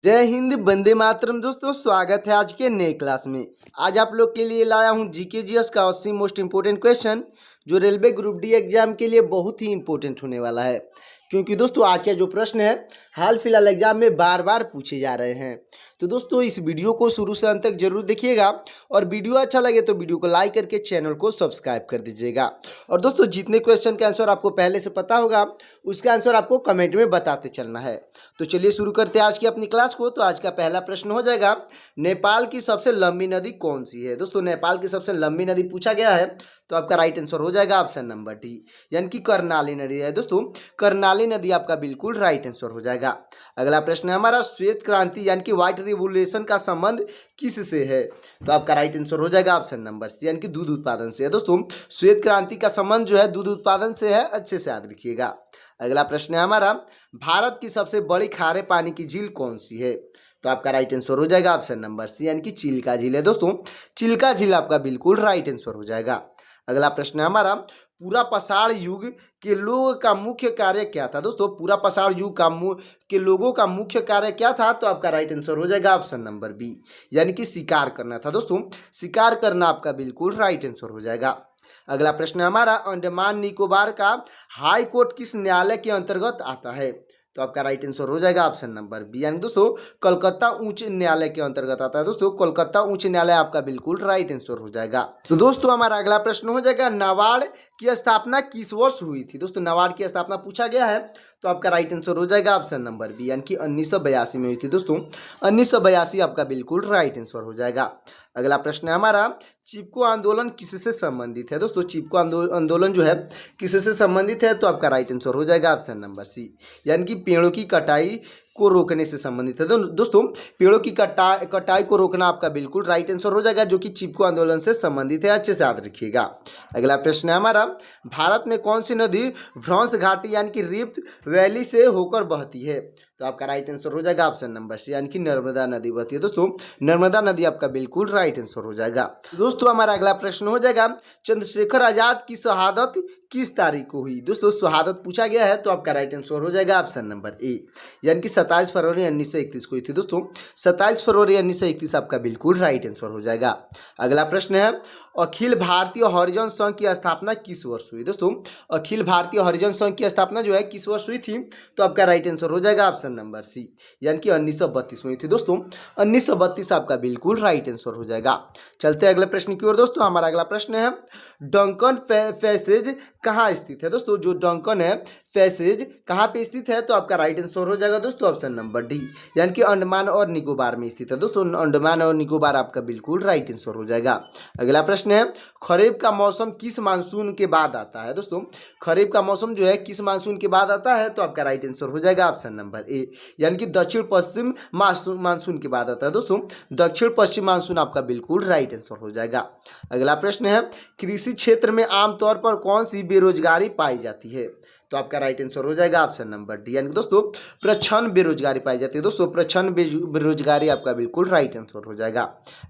जय हिंद, वंदे मातरम। दोस्तों स्वागत है आज के नए क्लास में। आज आप लोग के लिए लाया हूं जीके जीएस का 80 मोस्ट इंपोर्टेंट क्वेश्चन, जो रेलवे ग्रुप डी एग्जाम के लिए बहुत ही इंपॉर्टेंट होने वाला है। क्योंकि दोस्तों आज का जो प्रश्न है हाल फिलहाल एग्जाम में बार बार पूछे जा रहे हैं। तो दोस्तों इस वीडियो को शुरू से अंत तक जरूर देखिएगा, और वीडियो अच्छा लगे तो वीडियो को लाइक करके चैनल को सब्सक्राइब कर दीजिएगा। और दोस्तों जितने क्वेश्चन का आंसर आपको पहले से पता होगा उसका आंसर आपको कमेंट में बताते चलना है। तो चलिए शुरू करते हैं आज की अपनी क्लास को। तो आज का पहला प्रश्न हो जाएगा, नेपाल की सबसे लंबी नदी कौन सी है। दोस्तों नेपाल की सबसे लंबी नदी पूछा गया है, तो आपका राइट आंसर हो जाएगा ऑप्शन नंबर डी, यानी कि कर्णाली नदी है। दोस्तों कर्णाली नदी आपका बिल्कुल राइट आंसर हो जाएगा। अगला प्रश्न है हमारा, श्वेत क्रांति यानी कि व्हाइट रिवोल्यूशन का संबंध किस से है। तो आपका राइट आंसर हो जाएगा ऑप्शन नंबर सी, यानी कि दूध उत्पादन से है। दोस्तों श्वेत क्रांति का संबंध जो है दूध उत्पादन से है, अच्छे से याद रखिएगा। अगला प्रश्न है हमारा, भारत की सबसे बड़ी खारे पानी की झील कौन सी है। तो आपका राइट आंसर हो जाएगा ऑप्शन नंबर सी, यानी कि चिल्का झील है। दोस्तों चिल्का झील आपका बिल्कुल राइट आंसर हो जाएगा। अगला प्रश्न है हमारा, पूरा पाषाण युग के लोगों का मुख्य कार्य क्या था। दोस्तों पूरा पाषाण युग के लोगों का मुख्य कार्य क्या था। तो आपका राइट आंसर हो जाएगा ऑप्शन नंबर बी, यानी कि शिकार करना था। दोस्तों शिकार करना आपका बिल्कुल राइट आंसर हो जाएगा। अगला प्रश्न हमारा, अंडमान निकोबार का हाई कोर्ट किस न्यायालय के अंतर्गत आता है। तो आपका राइट आंसर हो जाएगा ऑप्शन नंबर बी, यानी दोस्तों कोलकाता उच्च न्यायालय के अंतर्गत आता है। दोस्तों कोलकाता उच्च न्यायालय आपका बिल्कुल राइट आंसर हो जाएगा। तो दोस्तों हमारा अगला प्रश्न हो जाएगा, नाबार्ड की स्थापना किस वर्ष हुई थी। दोस्तों नाबार्ड की स्थापना पूछा गया है, तो आपका राइट आंसर हो जाएगा ऑप्शन नंबर बी, यानी कि 1982 में हुई थी। दोस्तों 1982 आपका बिल्कुल राइट आंसर हो जाएगा। अगला प्रश्न है हमारा, चिपको आंदोलन किससे संबंधित है। दोस्तों चिपको आंदोलन जो है किससे संबंधित है। तो आपका राइट आंसर हो जाएगा ऑप्शन नंबर सी, यानी कि पेड़ों की कटाई को रोकने से संबंधित है। दोस्तों पेड़ों की कटाई को रोकना आपका बिल्कुल राइट आंसर हो जाएगा, जो कि चिपको आंदोलन से संबंधित है, अच्छे से याद रखिएगा। अगला प्रश्न है हमारा, भारत में कौन सी नदी भ्रंश घाटी यानी कि रिफ्ट वैली से होकर बहती है। तो आपका राइट आंसर हो जाएगा ऑप्शन नंबर सी, यानी कि नर्मदा नदी बहती है। दोस्तों नर्मदा नदी आपका बिल्कुल राइट आंसर हो जाएगा। दोस्तों हमारा अगला प्रश्न हो जाएगा, चंद्रशेखर आजाद की शहादत किस तारीख को हुई। दोस्तों शहादत पूछा गया है, तो आपका राइट आंसर हो जाएगा ऑप्शन नंबर ए, यानी कि 27 फरवरी 1931 को हुई थी। दोस्तों 27 फरवरी 1931 आपका बिल्कुल राइट आंसर हो जाएगा। अगला प्रश्न है, अखिल भारतीय हरिजन संघ की स्थापना किस वर्ष हुई। दोस्तों अखिल भारतीय हरिजन संघ की स्थापना जो है किस वर्ष हुई थी। तो आपका राइट आंसर हो जाएगा ऑप्शन नंबर सी, यानी कि 1932 में हुई थी। दोस्तों 1932 आपका बिल्कुल राइट आंसर हो जाएगा। चलते हैं अगले प्रश्न की ओर। दोस्तों हमारा अगला प्रश्न है, डंकन पैसेज कहाँ स्थित है। दोस्तों जो डंकन है पैसेज कहाँ पे स्थित है। तो आपका राइट आंसर हो जाएगा दोस्तों ऑप्शन नंबर डी, यानी कि अंडमान और निकोबार में स्थित है। दोस्तों अंडमान और निकोबार आपका बिल्कुल राइट आंसर हो जाएगा। अगला प्रश्न है, खरीफ का मौसम किस मानसून के बाद आता है। दोस्तों खरीफ का मौसम जो है किस मानसून के बाद आता है। तो आपका राइट आंसर हो जाएगा ऑप्शन नंबर ए, यानी कि दक्षिण पश्चिम मानसून के बाद आता है। दोस्तों दक्षिण पश्चिम मानसून आपका बिल्कुल राइट आंसर हो जाएगा। अगला प्रश्न है, कृषि क्षेत्र में आमतौर पर कौन सी बेरोजगारी पाई जाती है। तो आपका राइट आंसर हो जाएगा ऑप्शन नंबर डी, यानी दोस्तों प्रच्छन्न बेरोजगारी पाई जाती है। दोस्तों प्रच्छन्न बेरोजगारी आपका बिल्कुल राइट आंसर हो जाएगा।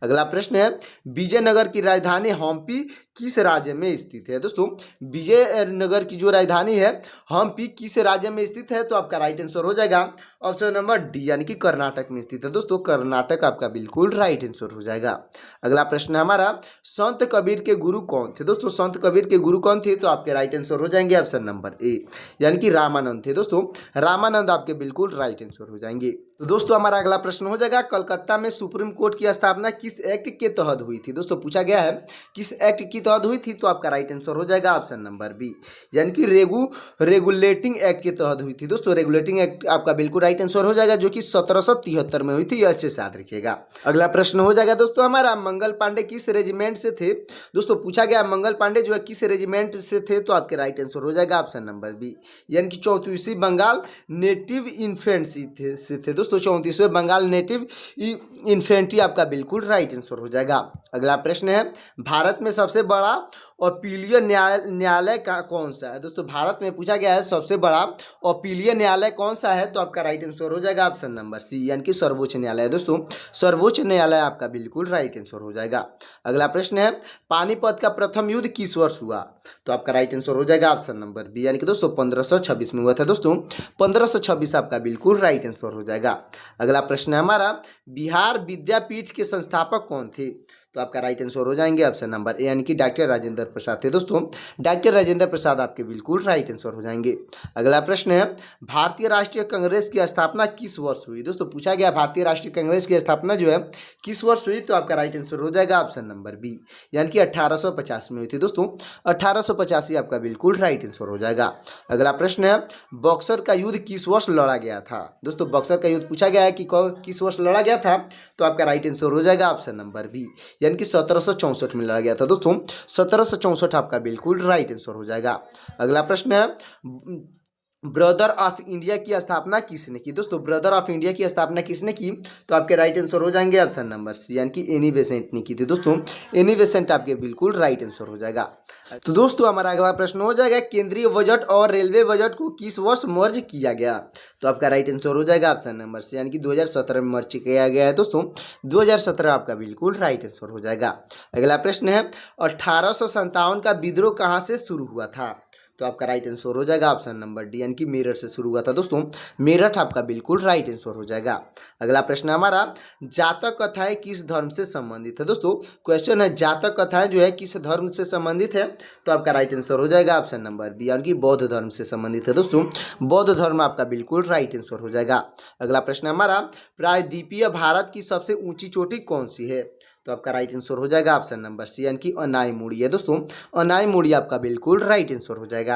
अगला प्रश्न है, विजयनगर की राजधानी हम्पी किस राज्य में स्थित है। दोस्तों विजयनगर की जो राजधानी है हम्पी किस राज्य में स्थित है। तो आपका राइट आंसर हो जाएगा ऑप्शन नंबर डी, यानी कि कर्नाटक में स्थित है। दोस्तों कर्नाटक आपका बिल्कुल राइट आंसर हो जाएगा। अगला प्रश्न है हमारा, संत कबीर के गुरु कौन थे। दोस्तों संत कबीर के गुरु कौन थे। तो आपके राइट आंसर हो जाएंगे ऑप्शन नंबर ए, यानी कि रामानंद थे। दोस्तों रामानंद आपके बिल्कुल राइट आंसर हो जाएंगे। तो दोस्तों हमारा अगला प्रश्न हो जाएगा, कलकत्ता में सुप्रीम कोर्ट की स्थापना किस एक्ट के तहत हुई थी। दोस्तों पूछा गया है किस एक्ट की तहत हुई थी। तो आपका राइट आंसर हो जाएगा ऑप्शन नंबर बी, यानी कि रेगुलेटिंग एक्ट के तहत हुई थी। दोस्तों रेगुलेटिंग एक्ट आपका बिल्कुल राइट आंसर हो जाएगा, जो कि 1773 में हुई थी। यह अच्छे से याद रखिएगा। अगला प्रश्न हो जाएगा दोस्तों हमारा, मंगल पांडे किस रेजिमेंट से थे। दोस्तों पूछा गया मंगल पांडे जो है किस रेजिमेंट से थे। तो आपके राइट आंसर हो जाएगा ऑप्शन नंबर बी, यानी कि 34वीं बंगाल नेटिव इन्फेंट्री से थे। दोस्तों 34वें बंगाल नेटिव इन्फेंट्री आपका बिल्कुल राइट आंसर हो जाएगा। अगला प्रश्न है, भारत में सबसे बड़ा अपीलीय न्यायालय का कौन सा है? दोस्तों भारत में पूछा गया है सबसे बड़ा अपीलीय न्यायालय कौन सा है, तो आपका राइट आंसर हो जाएगा ऑप्शन नंबर सी, यानी कि सर्वोच्च न्यायालय। दोस्तों सर्वोच्च न्यायालय आपका बिल्कुल राइट आंसर हो जाएगा। अगला प्रश्न है पानीपत का प्रथम युद्ध किस वर्ष हुआ, तो आपका राइट आंसर हो जाएगा ऑप्शन नंबर बी, यानी कि दोस्तों 1526 में हुआ था। दोस्तों 1526 आपका बिल्कुल राइट आंसर हो जाएगा। अगला प्रश्न है हमारा बिहार विद्यापीठ के संस्थापक कौन थे, तो आपका राइट आंसर हो जाएंगे ऑप्शन नंबर ए, यानी कि डॉक्टर राजेंद्र प्रसाद थे। दोस्तों डॉक्टर राजेंद्र प्रसाद आपके बिल्कुल राइट आंसर हो जाएंगे। अगला प्रश्न है भारतीय राष्ट्रीय कांग्रेस की स्थापना किस वर्ष हुई। दोस्तों पूछा गया भारतीय राष्ट्रीय कांग्रेस की स्थापना जो है किस वर्ष हुई, तो आपका राइट आंसर हो जाएगा ऑप्शन नंबर बी, यानी कि 1850 में हुई थी। दोस्तों 1885 आपका बिल्कुल राइट आंसर हो जाएगा। अगला प्रश्न है बक्सर का युद्ध किस वर्ष लड़ा गया था। दोस्तों बक्सर का युद्ध पूछा गया है कि किस वर्ष लड़ा गया था, तो आपका राइट आंसर हो जाएगा ऑप्शन नंबर बी, यानी कि 1764 में लड़ा गया था। दोस्तों 1764 आपका बिल्कुल राइट आंसर हो जाएगा। अगला प्रश्न है ब्रदर ऑफ इंडिया की स्थापना किसने की। दोस्तों ब्रदर ऑफ इंडिया की स्थापना किसने की, तो आपके राइट आंसर हो जाएंगे ऑप्शन नंबर सी, यानी कि एनी बेसेंट ने की थी। दोस्तों एनी बेसेंट आपके बिल्कुल राइट आंसर हो जाएगा। तो दोस्तों हमारा अगला प्रश्न हो जाएगा केंद्रीय बजट और रेलवे बजट को किस वर्ष मर्ज किया गया, तो आपका राइट आंसर हो जाएगा ऑप्शन नंबर सी, यानी कि 2017 में मर्ज किया गया है। दोस्तों 2017 आपका बिल्कुल राइट आंसर हो जाएगा। अगला प्रश्न है 1857 का विद्रोह कहाँ से शुरू हुआ था, तो आपका राइट आंसर हो जाएगा ऑप्शन नंबर डी, यानी कि मेरठ से शुरू हुआ था। दोस्तों मेरठ आपका बिल्कुल राइट आंसर हो जाएगा। अगला प्रश्न हमारा जातक कथाएं किस धर्म से संबंधित है। दोस्तों क्वेश्चन है जातक कथाएं जो है किस धर्म से संबंधित है, तो आपका राइट आंसर हो जाएगा ऑप्शन नंबर बी, यानी कि बौद्ध धर्म से संबंधित है। दोस्तों बौद्ध धर्म आपका बिल्कुल राइट आंसर हो जाएगा। अगला प्रश्न हमारा प्रायद्वीपीय भारत की सबसे ऊंची चोटी कौन सी है, तो आपका राइट आंसर हो जाएगा ऑप्शन नंबर सी, यानी कि अनाईमुड़ी है। दोस्तों अनाईमुड़ी आपका बिल्कुल राइट आंसर हो जाएगा।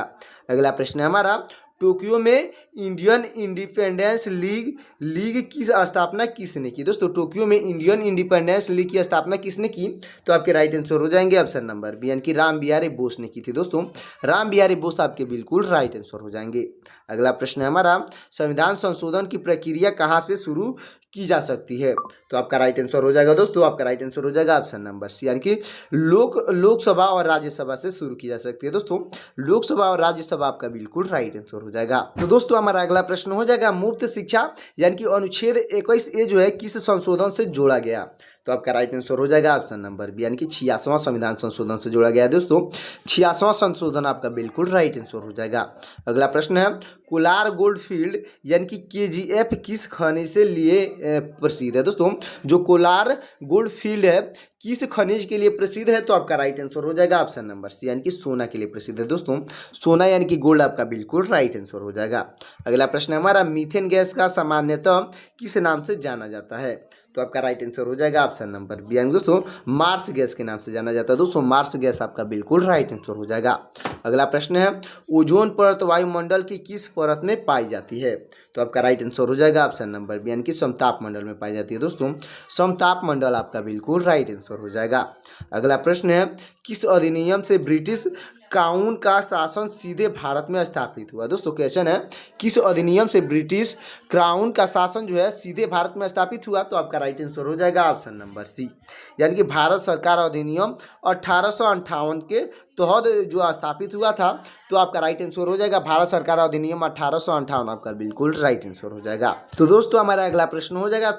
अगला प्रश्न है हमारा टोक्यो में इंडियन इंडिपेंडेंस लीग की स्थापना किसने की। दोस्तों टोक्यो में इंडियन इंडिपेंडेंस लीग की स्थापना किसने की, तो आपके राइट आंसर हो जाएंगे ऑप्शन नंबर बी, यानी कि राम बिहारी बोस ने की थी। दोस्तों राम बिहारी बोस आपके बिल्कुल राइट आंसर हो जाएंगे। अगला प्रश्न है हमारा संविधान संशोधन की प्रक्रिया कहाँ से शुरू की जा सकती है, तो आपका राइट आंसर हो जाएगा। दोस्तों आपका राइट आंसर हो जाएगा ऑप्शन नंबर सी, यानी कि लोकसभा और राज्यसभा से शुरू की जा सकती है। दोस्तों लोकसभा और राज्यसभा आपका बिल्कुल राइट आंसर हो जाएगा। तो दोस्तों हमारा अगला प्रश्न हो जाएगा मुफ्त शिक्षा यानी कि अनुच्छेद 21A जो है किस संशोधन से जोड़ा गया, तो आपका राइट आंसर हो जाएगा ऑप्शन नंबर बी, यानी कि 86वां संविधान संशोधन से जोड़ा गया है। दोस्तों 86वां संशोधन आपका बिल्कुल राइट आंसर हो जाएगा। अगला प्रश्न है कोलार गोल्ड फील्ड यानी कि KGF किस खनिज से लिए प्रसिद्ध है। दोस्तों जो कोलार गोल्ड फील्ड है किस खनिज के लिए प्रसिद्ध है, तो आपका राइट आंसर हो जाएगा ऑप्शन नंबर सी, यानी कि सोना के लिए प्रसिद्ध है। दोस्तों सोना यानी कि गोल्ड आपका बिल्कुल राइट आंसर हो जाएगा। अगला प्रश्न है हमारा मीथेन गैस का सामान्यतः किस नाम से जाना जाता है, तो आपका राइट आंसर हो जाएगा ऑप्शन नंबर बी, यानी दोस्तों मार्स गैस के नाम से जाना जाता है। दोस्तों मार्स गैस आपका बिल्कुल राइट आंसर हो जाएगा। अगला प्रश्न है ओजोन परत वायुमंडल की किस परत में पाई जाती है, तो आपका राइट आंसर हो जाएगा ऑप्शन नंबर बी, यानी कि समताप मंडल में पाई जाती है। दोस्तों समताप मंडल आपका बिल्कुल राइट आंसर हो जाएगा। अगला प्रश्न है किस अधिनियम से ब्रिटिश काउन का शासन सीधे भारत में स्थापित हुआ। दोस्तों क्वेश्चन है किस अधिनियम से ब्रिटिश क्राउन का शासन जो है सीधे भारत में स्थापित हुआ, तो आपका राइट आंसर हो जाएगा ऑप्शन नंबर सी, यानी कि भारत सरकार अधिनियम 1858 के तहत जो स्थापित हुआ था, तो आपका राइट आंसर हो जाएगा भारत सरकार अधिनियम 1858 आपका बिल्कुल राइट आंसर हो जाएगा। तो दोस्तों हमारा अगला प्रश्न हो जाएगा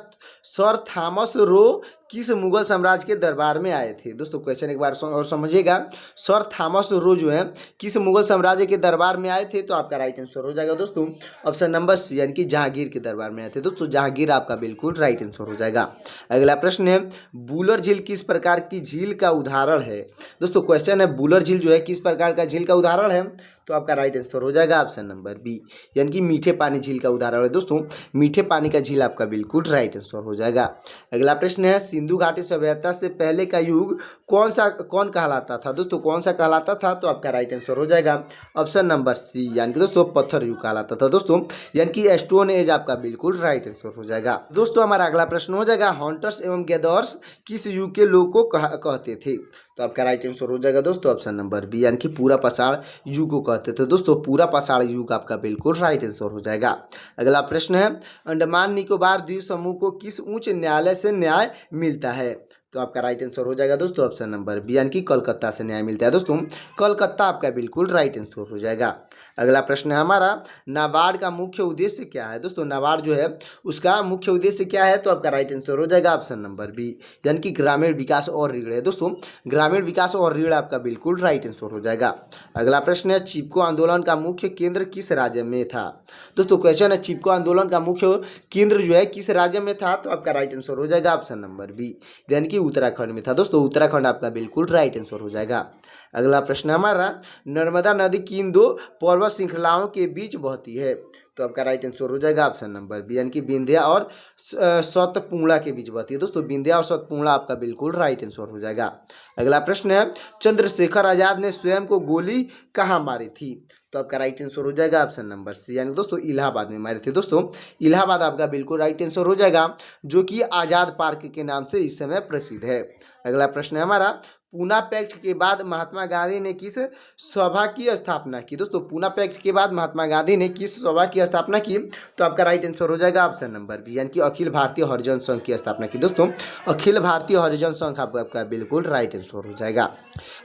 सर थॉमस रो किस मुगल साम्राज्य के दरबार में आए थे। दोस्तों क्वेश्चन एक बार और समझिएगा सर थॉमस रो जो है किस मुगल साम्राज्य के दरबार में आए थे, तो आपका राइट आंसर हो जाएगा दोस्तों ऑप्शन नंबर सी, यानी कि जहांगीर के दरबार में आए थे। दोस्तों जहांगीर आपका बिल्कुल राइट आंसर हो जाएगा। अगला प्रश्न है बूलर झील किस प्रकार की झील का उदाहरण है। दोस्तों क्वेश्चन है बूलर झील जो है किस प्रकार का झील का उदाहरण है, तो आपका राइट आंसर हो जाएगा ऑप्शन नंबर बी, यानी कि मीठे पानी झील का उदाहरण है। दोस्तों मीठे पानी का झील आपका बिल्कुल राइट आंसर हो जाएगा। अगला प्रश्न है सिंधु घाटी सभ्यता से पहले का युग कौन कहलाता था। दोस्तों कौन सा कहलाता था, तो आपका राइट आंसर हो जाएगा ऑप्शन नंबर सी, यानी कि दोस्तों पत्थर युग कहलाता था। दोस्तों यानी कि स्टोन एज आपका बिल्कुल राइट आंसर हो जाएगा। दोस्तों हमारा अगला प्रश्न हो जाएगा हंटर्स एवं गैदर्स किस युग के लोग को कहते थे, तो आपका राइट आंसर हो जाएगा दोस्तों ऑप्शन नंबर बी, यानी कि पूरा पाषाण युग को कहते थे। दोस्तों पूरा पाषाण युग आपका बिल्कुल राइट आंसर हो जाएगा। अगला प्रश्न है अंडमान निकोबार द्वीप समूह को किस उच्च न्यायालय से न्याय मिलता है, तो आपका राइट आंसर हो जाएगा दोस्तों ऑप्शन नंबर बी, यानी कि कलकत्ता से न्याय मिलता है दोस्तों। कलकत्ता आपका बिल्कुल राइट आंसर हो जाएगा। अगला प्रश्न है हमारा, नाबार्ड का मुख्य उद्देश्य क्या है? दोस्तों नाबार्ड जो है उसका मुख्य उद्देश्य क्या है? तो आपका राइट आंसर हो जाएगा ऑप्शन नंबर बी, यानी कि ग्रामीण विकास और ऋण है दोस्तों। ग्रामीण विकास और ऋण आपका बिल्कुल राइट आंसर हो जाएगा। अगला प्रश्न है, चिपको आंदोलन का मुख्य केंद्र किस राज्य में था? दोस्तों क्वेश्चन है, चिपको आंदोलन का मुख्य केंद्र जो है किस राज्य में था? तो आपका राइट आंसर हो जाएगा ऑप्शन नंबर बी, यानी कि उत्तराखंड में था दोस्तों। उत्तराखंड आपका बिल्कुल राइट आंसर हो जाएगा। अगला प्रश्न हमारा, नर्मदा नदी किन दो पर्वत श्रृंखलाओं के बीच बहती है? तो आपका राइट आंसर हो जाएगा ऑप्शन नंबर बी, यानी कि विंध्या और सतपुड़ा के बीच बहती है दोस्तों। विंध्या और सतपुड़ा आपका बिल्कुल राइट आंसर हो जाएगा। अगला प्रश्न है, चंद्रशेखर आजाद ने स्वयं को गोली कहाँ मारी थी? तो आपका राइट आंसर हो जाएगा ऑप्शन नंबर सी, यानी दोस्तों इलाहाबाद में मारे थे दोस्तों। इलाहाबाद आपका बिल्कुल राइट आंसर हो जाएगा, जो कि आजाद पार्क के नाम से इस समय प्रसिद्ध है। अगला प्रश्न है हमारा, पूना पैक्ट के बाद महात्मा गांधी ने किस सभा की स्थापना की? दोस्तों पूना पैक्ट के बाद महात्मा गांधी ने किस सभा की स्थापना की? तो आपका राइट आंसर हो जाएगा ऑप्शन नंबर बी, यानी कि अखिल भारतीय हरिजन संघ की स्थापना की दोस्तों। अखिल भारतीय हरिजन संघ आपका बिल्कुल राइट आंसर हो जाएगा।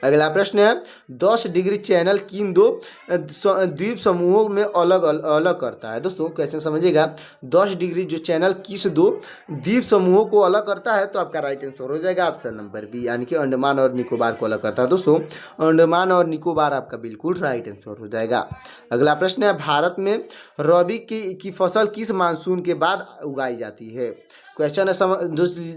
अगला प्रश्न है, 10 डिग्री चैनल किन दो द्वीप समूहों में अलग अलग करता है? दोस्तों क्वेश्चन समझिएगा, 10 डिग्री जो चैनल किस दो द्वीप समूहों को अलग करता है? तो आपका राइट आंसर हो जाएगा ऑप्शन नंबर बी, यानी कि अंडमान और निकोबार को अलग करता है दोस्तों। अंडमान और निकोबार आपका बिल्कुल राइट आंसर हो जाएगा। अगला प्रश्न है, भारत में रबी की फसल किस मानसून के बाद उगाई जाती है? क्वेश्चन है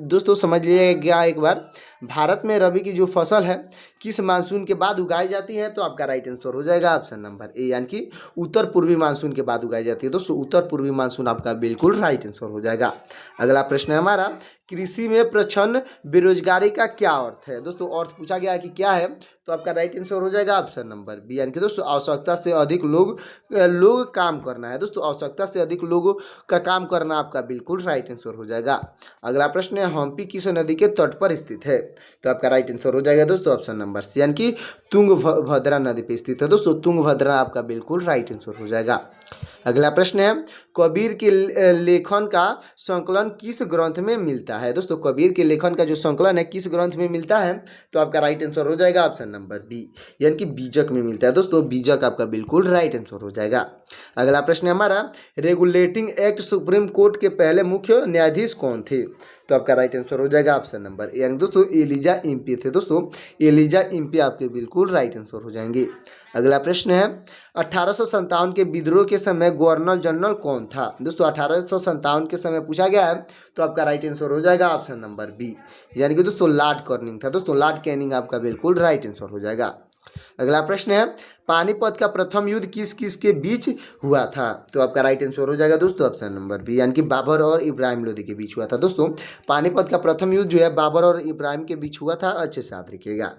दोस्तों समझ लीजिएगा एक बार, भारत में रबी की जो फसल है किस मानसून के बाद उगाई जाती है? तो आपका राइट आंसर हो जाएगा ऑप्शन नंबर ए, यानी कि उत्तर पूर्वी मानसून के बाद उगाई जाती है दोस्तों। उत्तर पूर्वी मानसून आपका बिल्कुल राइट आंसर हो जाएगा। अगला प्रश्न है हमारा, कृषि में प्रच्छन्न बेरोजगारी का क्या अर्थ है? दोस्तों अर्थ पूछा गया है कि क्या है, तो आपका राइट आंसर हो जाएगा ऑप्शन नंबर बी, यानी कि दोस्तों आवश्यकता से अधिक लोग काम करना है दोस्तों। आवश्यकता से अधिक लोगों का काम करना आपका बिल्कुल राइट आंसर हो जाएगा। अगला प्रश्न है, हम्पी किस नदी के तट पर स्थित है? तो आपका राइट आंसर हो जाएगा दोस्तों ऑप्शन नंबर सी, यानी कि तुंगभद्रा नदी पे स्थित है दोस्तों। तुंगभद्रा आपका बिल्कुल राइट आंसर हो जाएगा। अगला प्रश्न है, कबीर के लेखन का संकलन किस ग्रंथ में मिलता है? दोस्तों कबीर के लेखन का जो संकलन है किस ग्रंथ में मिलता है? तो आपका राइट आंसर हो जाएगा ऑप्शन नंबर बी, यानी कि बीजक में मिलता है दोस्तों। बीजक आपका बिल्कुल राइट आंसर हो जाएगा। अगला प्रश्न है हमारा, रेगुलेटिंग एक्ट सुप्रीम कोर्ट के पहले मुख्य न्यायाधीश कौन थे? तो आपका राइट आंसर हो जाएगा ऑप्शन नंबर ए, यानी दोस्तों एलिजा इम्पी थे दोस्तों। एलिजा इम्पी आपके बिल्कुल राइट आंसर हो जाएंगे। अगला प्रश्न है, 1857 के विद्रोह के समय गवर्नर जनरल कौन था? दोस्तों 1857 के समय पूछा गया है, तो आपका राइट आंसर हो जाएगा ऑप्शन नंबर बी, यानी कि दोस्तों लॉर्ड कर्निंग था दोस्तों। लॉर्ड कैनिंग आपका बिल्कुल राइट आंसर हो जाएगा। अगला प्रश्न है, पानीपत का प्रथम युद्ध किस किस के बीच हुआ था? तो आपका राइट आंसर हो जाएगा दोस्तों ऑप्शन नंबर बी, यानी कि बाबर और इब्राहिम लोदी के बीच हुआ था दोस्तों। पानीपत का प्रथम युद्ध जो है बाबर और इब्राहिम के बीच हुआ था, अच्छे से याद रखिएगा।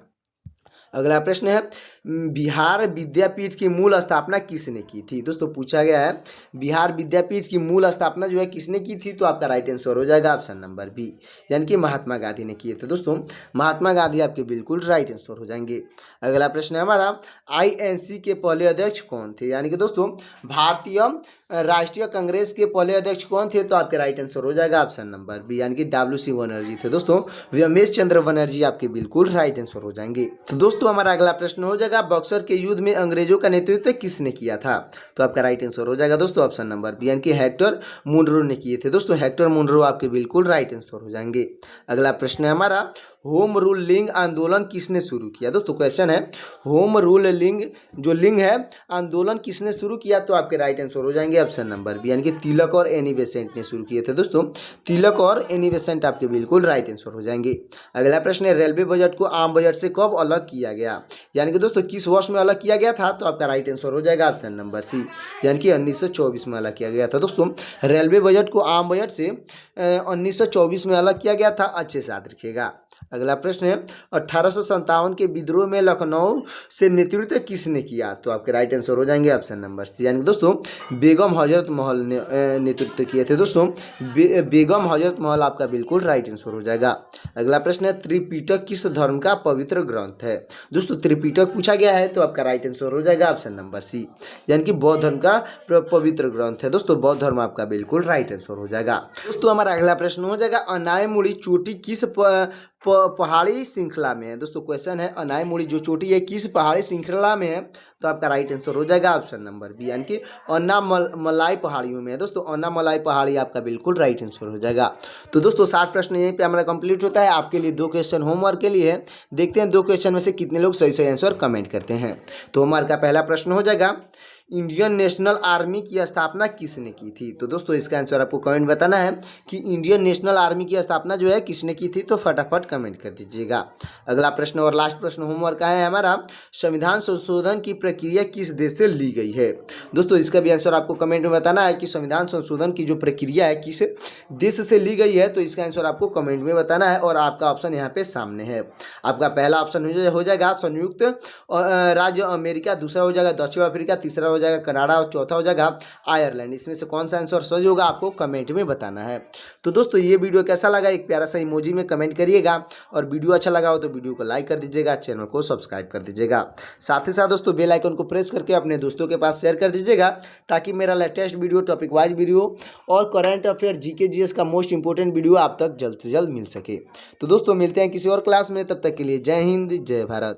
अगला प्रश्न है, बिहार विद्यापीठ की मूल स्थापना किसने की थी? दोस्तों पूछा गया है बिहार विद्यापीठ की मूल स्थापना जो है किसने की थी? तो आपका राइट आंसर हो जाएगा ऑप्शन नंबर बी, यानी कि महात्मा गांधी ने किए थे दोस्तों। महात्मा गांधी आपके बिल्कुल राइट आंसर हो जाएंगे। अगला प्रश्न है हमारा, आईएनसी के पहले अध्यक्ष कौन थे? यानी कि दोस्तों भारतीय राष्ट्रीय कांग्रेस के पहले अध्यक्ष कौन थे? तो आपके राइट आंसर हो जाएगा ऑप्शन नंबर बी, यानी कि WC बनर्जी थे दोस्तों। रमेश चंद्र बनर्जी आपके बिल्कुल राइट आंसर हो जाएंगे। तो दोस्तों हमारा अगला प्रश्न हो जाएगा, बक्सर के युद्ध में अंग्रेजों का नेतृत्व किसने किया था? तो आपका राइट आंसर हो जाएगा दोस्तों ऑप्शन नंबर बी, यानी कि हेक्टर मुनरो ने किए थे दोस्तों। हेक्टर मुनरो आपके बिल्कुल राइट आंसर हो जाएंगे। अगला प्रश्न है हमारा, होम रूल लिंग आंदोलन किसने शुरू किया? दोस्तों क्वेश्चन है, होम रूल लिंग जो लिंग है आंदोलन किसने शुरू किया? तो आपके राइट आंसर हो जाएंगे ऑप्शन नंबर बी, यानी कि तिलक और एनी बेसेंट ने शुरू किए थे दोस्तों। तिलक और एनी बेसेंट आपके बिल्कुल राइट आंसर हो जाएंगे। अगला प्रश्न है, रेलवे बजट को आम बजट से कब अलग किया गया? यानी कि दोस्तों किस वर्ष में अलग किया गया था? तो आपका राइट आंसर हो जाएगा ऑप्शन नंबर सी, यानी कि 1924 में अलग किया गया था दोस्तों। रेलवे बजट को आम बजट से 1924 में अलग किया गया था, अच्छे से याद रखिएगा। अगला प्रश्न है, 1857 के विद्रोह में लखनऊ से नेतृत्व किसने किया? तो आपके राइट आंसर हो जाएंगे ऑप्शन नंबर सी, यानी दोस्तों बेगम हजरत महल ने नेतृत्व किए थे दोस्तों। बेगम हजरत महल आपका बिल्कुल राइट आंसर हो जाएगा। अगला प्रश्न है, त्रिपिटक किस धर्म का पवित्र ग्रंथ है? दोस्तों त्रिपिटक पूछा गया है, तो आपका राइट आंसर हो जाएगा ऑप्शन नंबर सी, यानी कि बौद्ध धर्म का पवित्र ग्रंथ है दोस्तों। बौद्ध धर्म आपका बिल्कुल राइट आंसर हो जाएगा। दोस्तों हमारा अगला प्रश्न हो जाएगा, अनायमुड़ी चोटी किस पहाड़ी श्रृंखला में है। दोस्तों क्वेश्चन है अनायमुड़ी जो चोटी है किस पहाड़ी श्रृंखला में है, तो आपका राइट आंसर हो जाएगा ऑप्शन नंबर बी, यानी कि अन्नामलाई पहाड़ियों में है। दोस्तों अन्नामलाई पहाड़ी आपका बिल्कुल राइट आंसर हो जाएगा। तो दोस्तों 60 प्रश्न यहीं पे हमारा कंप्लीट होता है। आपके लिए 2 क्वेश्चन होमवर्क के लिए है, देखते हैं 2 क्वेश्चन में से कितने लोग सही सही आंसर कमेंट करते हैं। तो होमवर्क का पहला प्रश्न हो जाएगा इंडियन नेशनल आर्मी की स्थापना किसने की थी। तो दोस्तों इसका आंसर आपको कमेंट बताना है कि इंडियन नेशनल आर्मी की स्थापना जो है किसने की थी, तो फटाफट कमेंट कर दीजिएगा। अगला प्रश्न और लास्ट प्रश्न होमवर्क का है हमारा, संविधान संशोधन की प्रक्रिया किस देश से ली गई है। दोस्तों इसका भी आंसर आपको कमेंट में बताना है कि संविधान संशोधन की जो प्रक्रिया है किस देश से ली गई है। तो इसका आंसर आपको कमेंट में बताना है और आपका ऑप्शन यहाँ पे सामने है। आपका पहला ऑप्शन हो जाएगा संयुक्त राज्य अमेरिका, दूसरा हो जाएगा दक्षिण अफ्रीका, तीसरा हो जाएगा कनाडा और चौथा हो जाएगा आयरलैंड। इसमें से कौन सा आंसर सही होगा आपको कमेंट में बताना है। तो दोस्तों ये वीडियो कैसा लगा एक प्यारा सा इमोजी में कमेंट करिएगा, और वीडियो अच्छा लगा हो तो वीडियो को लाइक कर दीजिएगा, चैनल को सब्सक्राइब कर दीजिएगा। साथ ही साथ दोस्तों बेल आइकन को प्रेस करके अपने दोस्तों के पास शेयर कर दीजिएगा, ताकि मेरा latest video, topic wise video और करंट अफेयर जीके जीएस का मोस्ट इंपोर्टेंट वीडियो आप तक जल्द से जल्द मिल सके। तो दोस्तों मिलते हैं किसी और क्लास में, तब तक के लिए जय हिंद जय भारत।